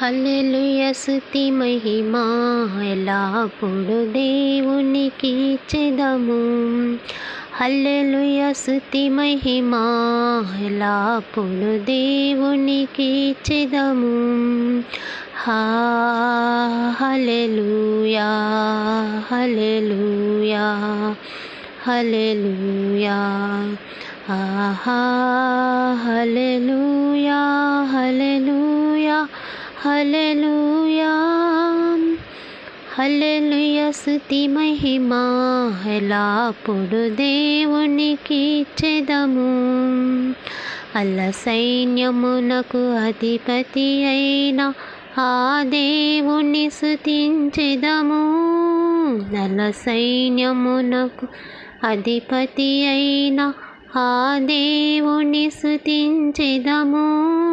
హల్లెలూయా స్తుతి మహిమా ఎల్లప్పుడు దేవునికి చెదము. హల్లెలూయా స్తుతి మహిమా ఎల్లప్పుడు దేవునికి చెదము. హల్లెలూయా హల్లెలూయా హల్లెలూయా హల్లెలూయా హల్లెలూయా హల్లెలూయా హల్లెలూయా స్తుతి మహిమా ఎల్లప్పుడు దేవునికి చెదము. అల్ల సైన్యమునకు అధిపతి అయిన ఆ దేవుని స్తుతించెదము. అల్ల సైన్యమునకు అధిపతి అయిన ఆ దేవుని స్తుతించెదము.